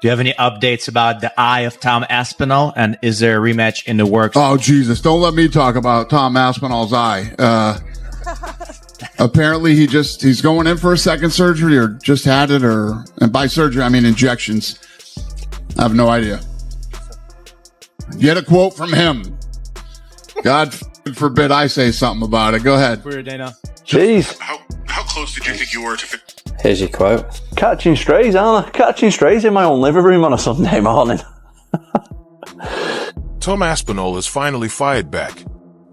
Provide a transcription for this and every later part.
Do you have any updates about the eye of Tom Aspinall? And is there a rematch in the works? Oh, Jesus. Don't let me talk about Tom Aspinall's eye. Apparently he's going in for a second surgery or just had it, and by surgery, I mean injections. I have no idea. Get a quote from him. God forbid I say something about it. Go ahead. Weird, Dana. Jeez. How close did you think you were to fit? Here's your quote. Catching strays, aren't I? Catching strays in my own living room on a Sunday morning. Tom Aspinall has finally fired back.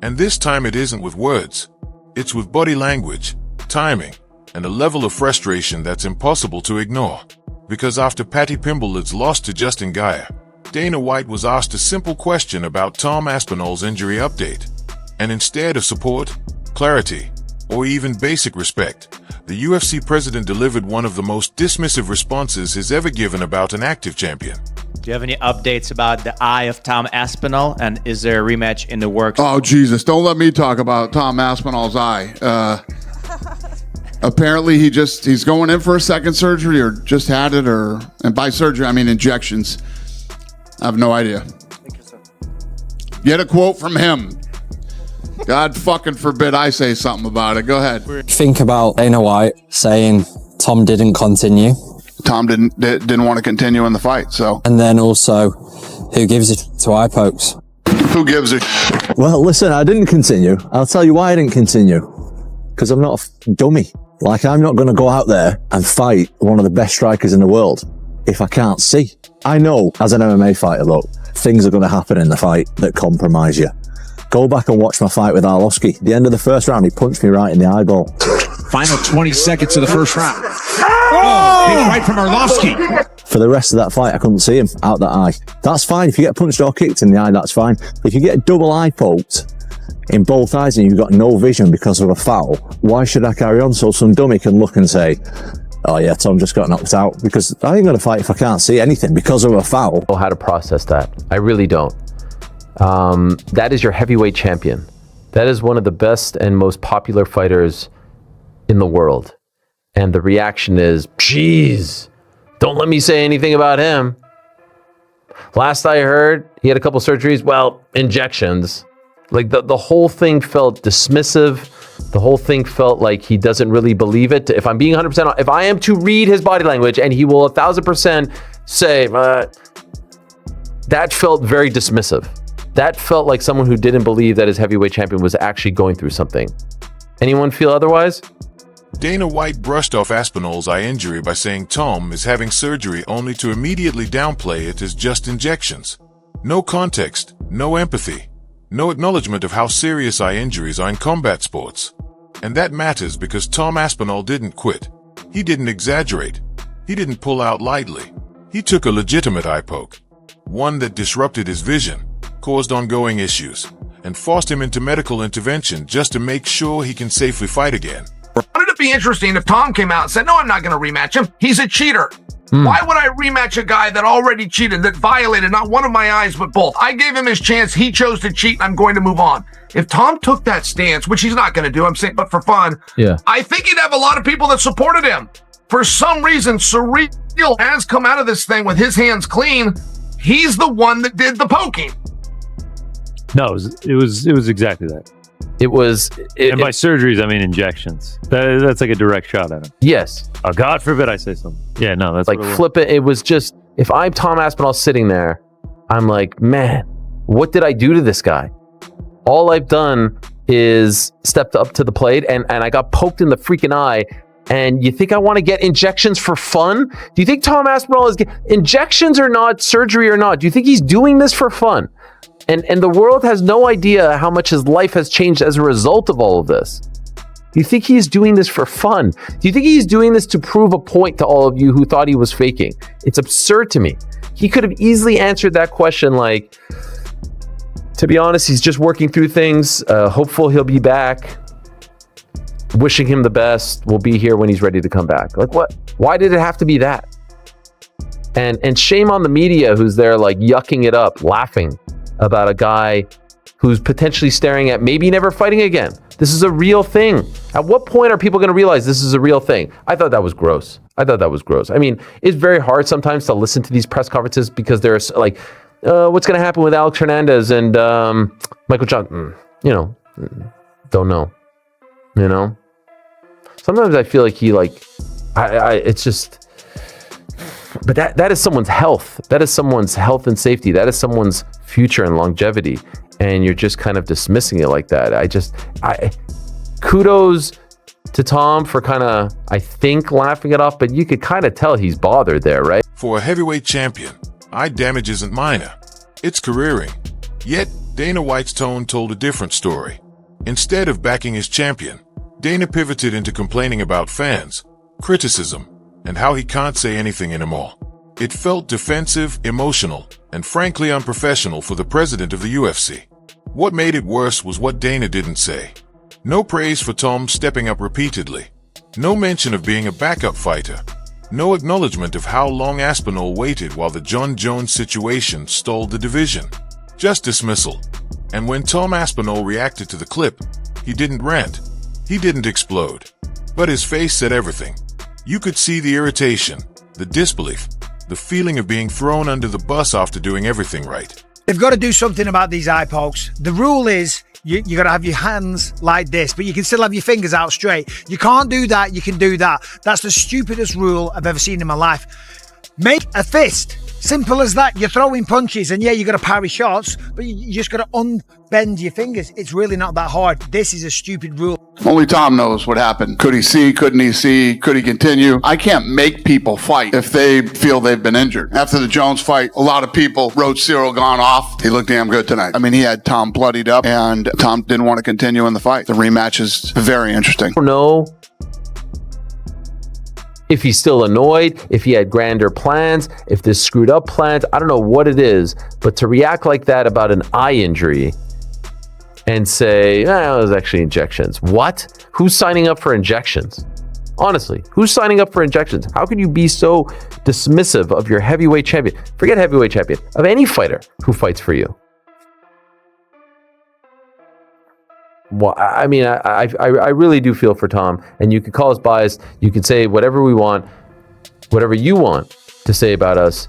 And this time it isn't with words. It's with body language, timing, and a level of frustration that's impossible to ignore. Because after Patty Pimblett's loss to Justin Gaia, Dana White was asked a simple question about Tom Aspinall's injury update. And instead of support, clarity, or even basic respect, the UFC president delivered one of the most dismissive responses he's ever given about an active champion. Do you have any updates about the eye of Tom Aspinall? And is there a rematch in the works? Oh, Jesus. Don't let me talk about Tom Aspinall's eye. Apparently he's going in for a second surgery or just had it, and by surgery, I mean injections. I have no idea. Thank you, sir. Get a quote from him. God fucking forbid I say something about it. Go ahead. Think about Dana White saying Tom didn't continue. Tom didn't want to continue in the fight, so. And then also, who gives it to eye pokes? Who gives it? Well, listen, I didn't continue. I'll tell you why I didn't continue. Because I'm not a dummy. Like, I'm not going to go out there and fight one of the best strikers in the world if I can't see. I know, as an MMA fighter, look, things are going to happen in the fight that compromise you. Go back and watch my fight with Arlovski. The end of the first round, he punched me right in the eyeball. Final 20 seconds of the first round. Oh, big right from Arlovski. For the rest of that fight, I couldn't see him out that eye. That's fine. If you get punched or kicked in the eye, that's fine. If you get double eye poked in both eyes and you've got no vision because of a foul, why should I carry on? So some dummy can look and say, oh yeah, Tom just got knocked out. Because I ain't going to fight if I can't see anything because of a foul. I don't know how to process that. I really don't. That is your heavyweight champion. That is one of the best and most popular fighters in the world. And the reaction is, geez, don't let me say anything about him. Last I heard, he had a couple surgeries. Well, injections. Like the whole thing felt dismissive. The whole thing felt like he doesn't really believe it. If I'm being 100%, if I am to read his body language, and he will 1,000% say, that felt very dismissive. That felt like someone who didn't believe that his heavyweight champion was actually going through something. Anyone feel otherwise? Dana White brushed off Aspinall's eye injury by saying Tom is having surgery only to immediately downplay it as just injections. No context, no empathy, no acknowledgement of how serious eye injuries are in combat sports. And that matters because Tom Aspinall didn't quit. He didn't exaggerate. He didn't pull out lightly. He took a legitimate eye poke. One that disrupted his vision, caused ongoing issues, and forced him into medical intervention just to make sure he can safely fight again. Wouldn't it be interesting if Tom came out and said, no, I'm not going to rematch him. He's a cheater. Why would I rematch a guy that already cheated, that violated not one of my eyes, but both? I gave him his chance. He chose to cheat, and I'm going to move on. If Tom took that stance, which he's not going to do, I'm saying, but for fun, I think he'd have a lot of people that supported him. For some reason, Surreal has come out of this thing with his hands clean. He's the one that did the poking. No, it was exactly that. And by surgeries, I mean injections. That's like a direct shot at him. Yes. Oh, God forbid I say something. Yeah, no, that's like flip it. It was just, if I'm Tom Aspinall sitting there, I'm like, man, what did I do to this guy? All I've done is stepped up to the plate and I got poked in the freaking eye. And you think I want to get injections for fun? Do you think Tom Aspinall is injections or not, surgery or not? Do you think he's doing this for fun? And the world has no idea how much his life has changed as a result of all of this. Do you think he's doing this for fun? Do you think he's doing this to prove a point to all of you who thought he was faking? It's absurd to me. He could have easily answered that question like, to be honest, he's just working through things. Hopeful he'll be back. Wishing him the best. We'll be here when he's ready to come back. Like what? Why did it have to be that? And shame on the media who's there like yucking it up, laughing about a guy who's potentially staring at maybe never fighting again. This is a real thing. At what point are people going to realize this is a real thing? I thought that was gross. I mean, it's very hard sometimes to listen to these press conferences because there's like, what's going to happen with Alex Hernandez and Michael Johnson? Don't know. Sometimes I feel like it's just, but that is someone's health. That is someone's health and safety. That is someone's future and longevity. And you're just kind of dismissing it like that. Kudos to Tom for kind of, I think, laughing it off, but you could kind of tell he's bothered there, right? For a heavyweight champion, eye damage isn't minor. It's careering. Yet, Dana White's tone told a different story. Instead of backing his champion, Dana pivoted into complaining about fans, criticism, and how he can't say anything anymore. It felt defensive, emotional, and frankly unprofessional for the president of the UFC. What made it worse was what Dana didn't say. No praise for Tom stepping up repeatedly. No mention of being a backup fighter. No acknowledgement of how long Aspinall waited while the John Jones situation stalled the division. Just dismissal. And when Tom Aspinall reacted to the clip, he didn't rant. He didn't explode. But his face said everything. You could see the irritation, the disbelief, the feeling of being thrown under the bus after doing everything right. They've got to do something about these eye pokes. The rule is you got to have your hands like this, but you can still have your fingers out straight. You can't do that. You can do that. That's the stupidest rule I've ever seen in my life. Make a fist. Simple as that. You're throwing punches and yeah, you got to parry shots, but you just got to unbend your fingers. It's really not that hard. This is a stupid rule. Only Tom knows what happened. Could he see? Couldn't he see? Could he continue? I can't make people fight if they feel they've been injured. After the Jones fight, a lot of people wrote Cyril gone off. He looked damn good tonight. I mean, he had Tom bloodied up and Tom didn't want to continue in the fight. The rematch is very interesting. I don't know if he's still annoyed, if he had grander plans, if there's screwed up plans. I don't know what it is, but to react like that about an eye injury and say, it was actually injections. What? Who's signing up for injections? Honestly, who's signing up for injections? How can you be so dismissive of your heavyweight champion? Forget heavyweight champion, of any fighter who fights for you. Well, I mean, I really do feel for Tom, and you could call us biased. You could say whatever we want, whatever you want to say about us.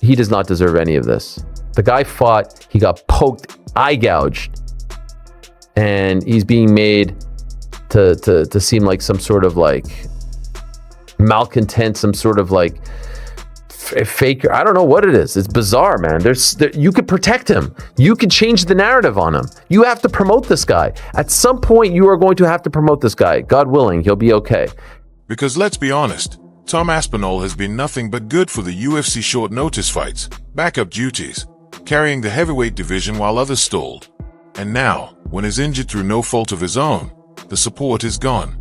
He does not deserve any of this. The guy fought, he got poked, eye gouged, and he's being made to seem like some sort of like malcontent, some sort of like faker. I don't know what it is. It's bizarre, man. You could protect him. You could change the narrative on him. You have to promote this guy. At some point, you are going to have to promote this guy. God willing, he'll be okay. Because let's be honest, Tom Aspinall has been nothing but good for the UFC short notice fights, backup duties, carrying the heavyweight division while others stalled. And now, when he's injured through no fault of his own, the support is gone.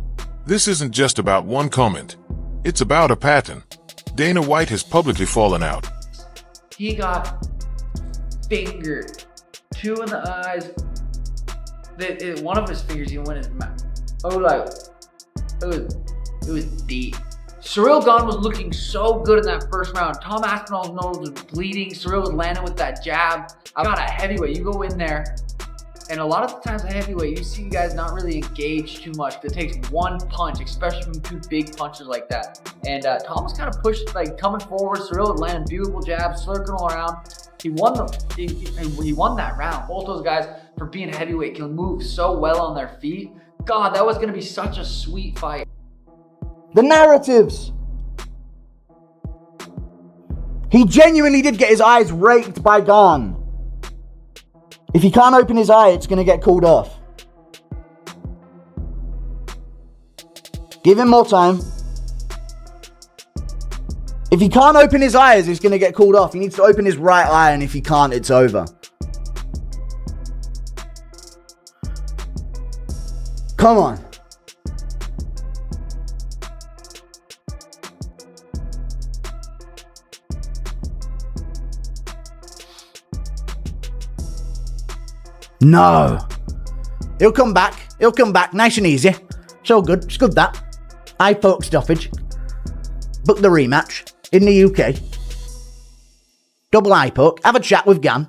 This isn't just about one comment. It's about a pattern. Dana White has publicly fallen out. He got fingered. 2 in the eyes. One of his fingers even went in his mouth. It was deep. Cyril Gane was looking so good in that first round. Tom Aspinall's nose was bleeding. Cyril was landing with that jab. I got a heavyweight. You go in there, and a lot of the times a heavyweight, you see guys not really engaged too much. It takes one punch, especially from 2 big punches like that. And Tom was kind of pushed, like coming forward. Cyril was landing beautiful jabs, circling all around. He won that round. Both those guys, for being a heavyweight, can move so well on their feet. God, that was going to be such a sweet fight. The narratives. He genuinely did get his eyes raked by Gane. If he can't open his eye, it's going to get called off. Give him more time. If he can't open his eyes, it's going to get called off. He needs to open his right eye, and if he can't, it's over. Come on. No. He'll come back. He'll come back nice and easy. It's all good. It's good that. Eye poke stoppage. Book the rematch in the UK. Double eye poke. Have a chat with Gane.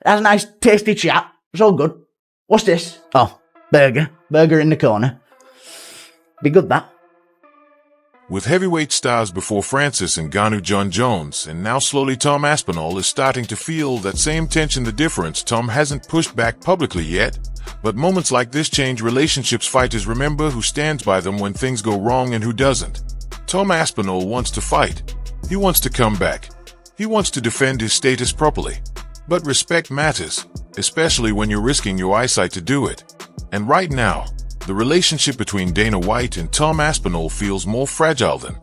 Have a nice tasty chat. It's all good. What's this? Oh, Burger in the corner. Be good, that. With heavyweight stars before Francis and Ngannou John Jones, and now slowly Tom Aspinall is starting to feel that same tension. The difference, Tom hasn't pushed back publicly yet, but moments like this change relationships. Fighters remember who stands by them when things go wrong and who doesn't. Tom Aspinall wants to fight. He wants to come back. He wants to defend his status properly. But respect matters, especially when you're risking your eyesight to do it. And right now, the relationship between Dana White and Tom Aspinall feels more fragile than